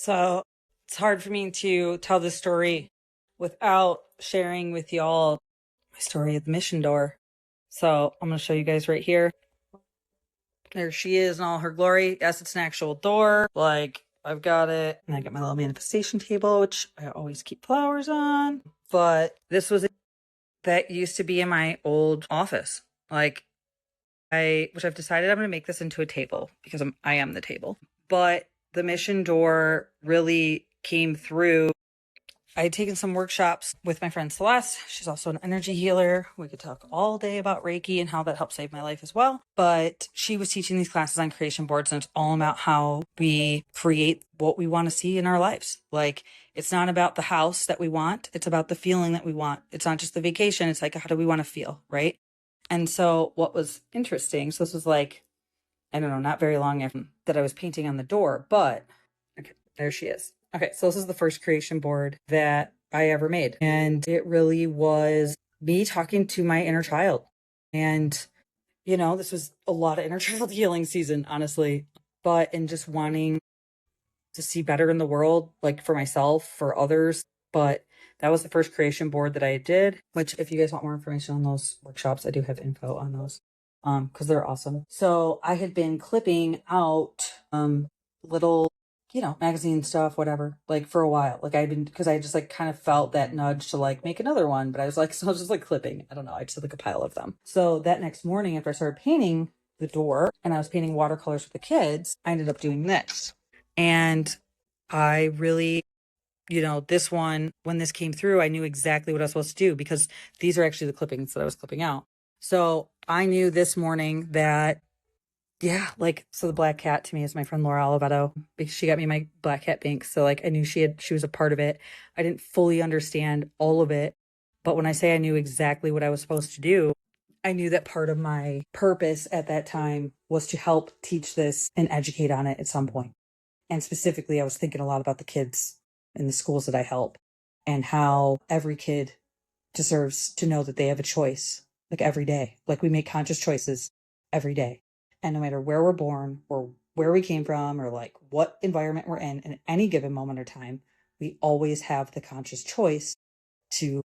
So it's hard for me to tell this story without sharing with y'all my story of the mission door. So I'm going to show you guys right here. There she is in all her glory. Yes, it's an actual door. Like, I've got it. And I got my little manifestation table, which I always keep flowers on. But this was that used to be in my old office. Which I've decided I'm going to make this into a table because I am the table. But the mission door really came through. I had taken some workshops with my friend Celeste. She's also an energy healer. We could talk all day about Reiki and how that helped save my life as well. But she was teaching these classes on creation boards, and it's all about how we create what we want to see in our lives. Like, it's not about the house that we want. It's about the feeling that we want. It's not just the vacation. It's like, how do we want to feel, right? And so what was interesting, so this was like, I don't know, not very long after that I was painting on the door, but okay, there she is. Okay, so this is the first creation board that I ever made. And it really was me talking to my inner child. And, this was a lot of inner child healing season, honestly. But in just wanting to see better in the world, like for myself, for others. But that was the first creation board that I did, which if you guys want more information on those workshops, I do have info on those because they're awesome. So I had been clipping out little magazine stuff, whatever, like for a while. Like because I just like kind of felt that nudge to like make another one, but I was like, so I was just like clipping. I don't know. I just had like a pile of them. So that next morning after I started painting the door and I was painting watercolors with the kids, I ended up doing this. And I really, this one, when this came through, I knew exactly what I was supposed to do because these are actually the clippings that I was clipping out. So I knew this morning that so the black cat to me is my friend Laura Oliveto because she got me my black cat Binks. So like I knew she was a part of it. I didn't fully understand all of it. But when I say I knew exactly what I was supposed to do, I knew that part of my purpose at that time was to help teach this and educate on it at some point. And specifically, I was thinking a lot about the kids in the schools that I help and how every kid deserves to know that they have a choice, like every day. Like we make conscious choices every day. And no matter where we're born or where we came from or like what environment we're in any given moment or time, we always have the conscious choice to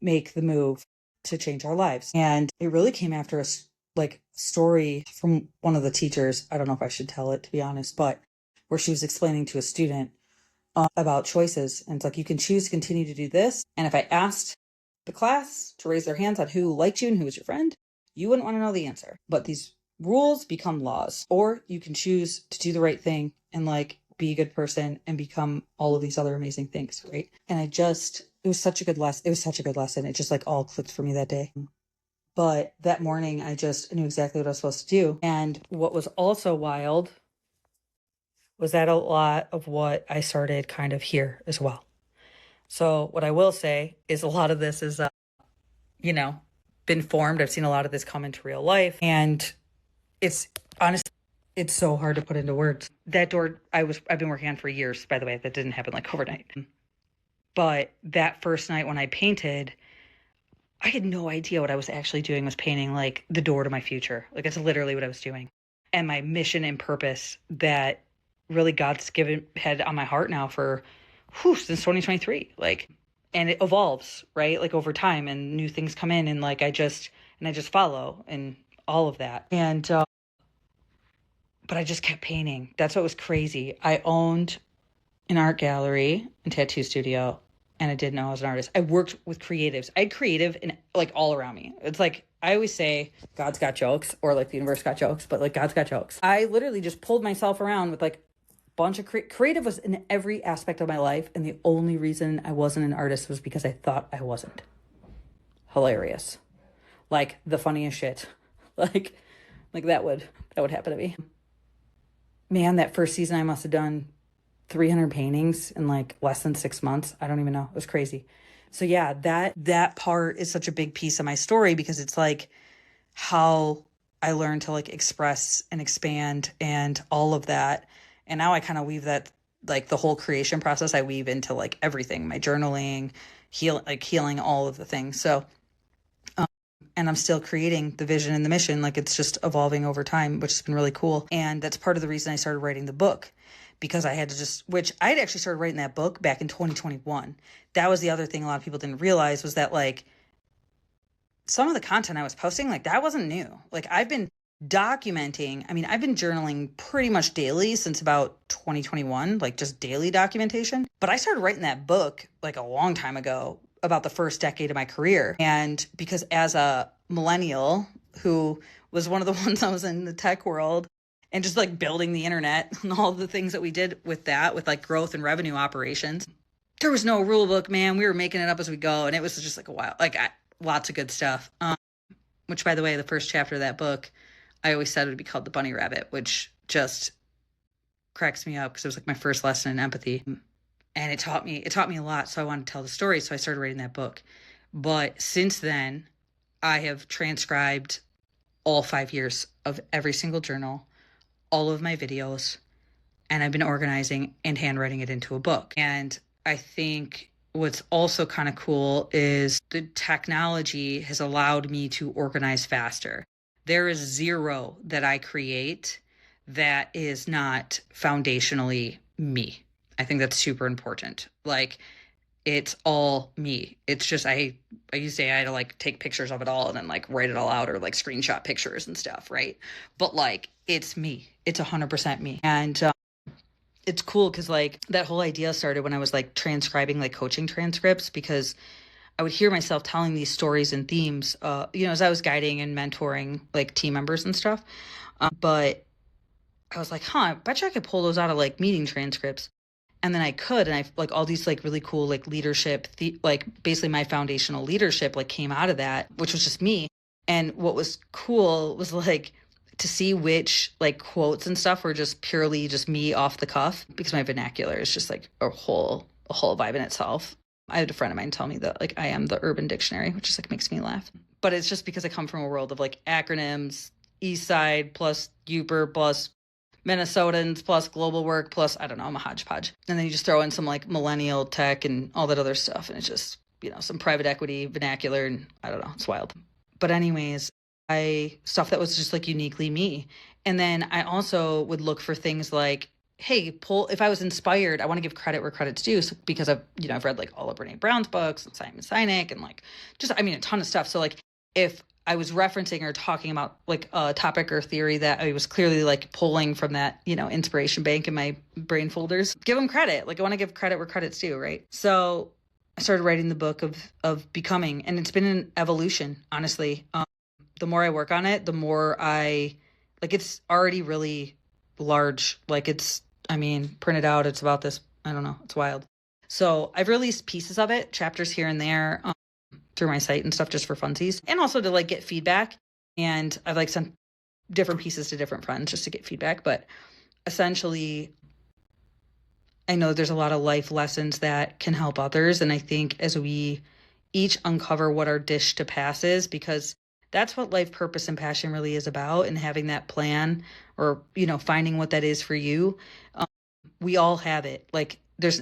make the move to change our lives. And it really came after a story from one of the teachers. I don't know if I should tell it, to be honest, but where she was explaining to a student about choices. And it's like, you can choose to continue to do this. And if I asked the class to raise their hands on who liked you and who was your friend, you wouldn't want to know the answer. But these rules become laws. Or you can choose to do the right thing and like be a good person and become all of these other amazing things, right? And it was such a good lesson. It was such a good lesson. It just like all clicked for me that day. But that morning, I just knew exactly what I was supposed to do. And what was also wild was that a lot of what I started kind of here as well. So what I will say is a lot of this is, been formed. I've seen a lot of this come into real life. And it's honestly, it's so hard to put into words. That door, I've been working on for years, by the way. That didn't happen like overnight. But that first night when I painted, I had no idea what I was actually doing was painting like the door to my future. Like that's literally what I was doing. And my mission and purpose that really God's had on my heart now for since 2023. Like, and it evolves, right? Like over time and new things come in and like I just follow and all of that. And but I just kept painting. That's what was crazy. I owned an art gallery and tattoo studio, and I didn't know I was an artist. I worked with creatives. I had creative in like all around me. It's like I always say God's got jokes or like the universe got jokes, but like God's got jokes. I literally just pulled myself around with like a bunch of creative was in every aspect of my life, and the only reason I wasn't an artist was because I thought I wasn't. Hilarious. Like the funniest shit. Like that would happen to me. Man, that first season I must have done 300 paintings in like less than 6 months. I don't even know. It was crazy. So yeah, that part is such a big piece of my story because it's like how I learned to like express and expand and all of that. And now I kind of weave that, like the whole creation process, I weave into like everything, my journaling, healing all of the things. So, and I'm still creating the vision and the mission. Like it's just evolving over time, which has been really cool. And that's part of the reason I started writing the book, because I had to which I had actually started writing that book back in 2021. That was the other thing a lot of people didn't realize, was that like some of the content I was posting, like that wasn't new. Like I've been documenting, I mean, I've been journaling pretty much daily since about 2021, like just daily documentation. But I started writing that book like a long time ago about the first decade of my career. And because as a millennial who was one of the ones that was in the tech world and just like building the internet and all the things that we did with that, with like growth and revenue operations, there was no rule book, man. We were making it up as we go. And it was just like a while, lots of good stuff. Which, by the way, the first chapter of that book, I always said it would be called The Bunny Rabbit, which just cracks me up because it was like my first lesson in empathy. And it taught me a lot. So I wanted to tell the story. So I started writing that book. But since then, I have transcribed all 5 years of every single journal, all of my videos, and I've been organizing and handwriting it into a book. And I think what's also kind of cool is the technology has allowed me to organize faster. There is zero that I create that is not foundationally me. I think that's super important. Like, it's all me. It's just, I used to say I had to like take pictures of it all and then like write it all out or like screenshot pictures and stuff, right? But like, it's me. It's 100% me. And it's cool because like that whole idea started when I was like transcribing like coaching transcripts, because I would hear myself telling these stories and themes, as I was guiding and mentoring like team members and stuff. But I was like, I bet you I could pull those out of like meeting transcripts. And then I could, and I like all these like really cool like leadership, like basically my foundational leadership like came out of that, which was just me. And what was cool was like to see which like quotes and stuff were just purely just me off the cuff, because my vernacular is just like a whole vibe in itself. I had a friend of mine tell me that like I am the Urban Dictionary, which just like makes me laugh. But it's just because I come from a world of like acronyms, East Side plus Uber plus Minnesotans plus global work plus, I don't know, I'm a hodgepodge. And then you just throw in some like millennial tech and all that other stuff. And it's just, some private equity vernacular, and I don't know, it's wild. But anyways, stuff that was just like uniquely me. And then I also would look for things like, hey, if I was inspired, I want to give credit where credit's due. So, because I've read like all of Brene Brown's books and Simon Sinek and like a ton of stuff. So like if I was referencing or talking about like a topic or theory that I was clearly like pulling from that, inspiration bank in my brain folders, give them credit. Like I want to give credit where credit's due, right? So I started writing the book of becoming, and it's been an evolution, honestly. The more I work on it, the more it's already really large. Like printed out, it's about this, I don't know, it's wild. So I've released pieces of it, chapters here and there, through my site and stuff, just for funsies, and also to like get feedback. And I've like sent different pieces to different friends just to get feedback. But essentially, I know there's a lot of life lessons that can help others. And I think as we each uncover what our dish to pass is, because that's what life purpose and passion really is about, and having that plan, or, finding what that is for you. We all have it. Like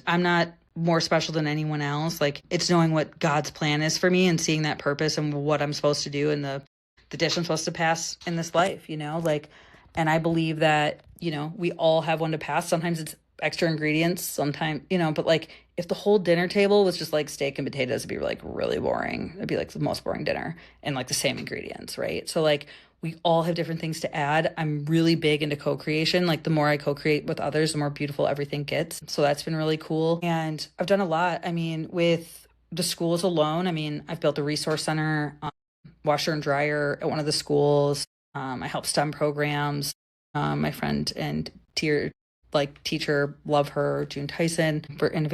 I'm not more special than anyone else. Like it's knowing what God's plan is for me and seeing that purpose and what I'm supposed to do and the dish I'm supposed to pass in this life, and I believe that, we all have one to pass. Sometimes it's extra ingredients, sometimes, but like if the whole dinner table was just like steak and potatoes, it'd be like really boring. It'd be like the most boring dinner and like the same ingredients, right? So like we all have different things to add. I'm really big into co-creation. Like the more I co-create with others, the more beautiful everything gets. So that's been really cool. And I've done a lot. With the schools alone, I've built a resource center, washer and dryer at one of the schools. I help STEM programs. My friend and teacher, love her, June Tyson, for innovative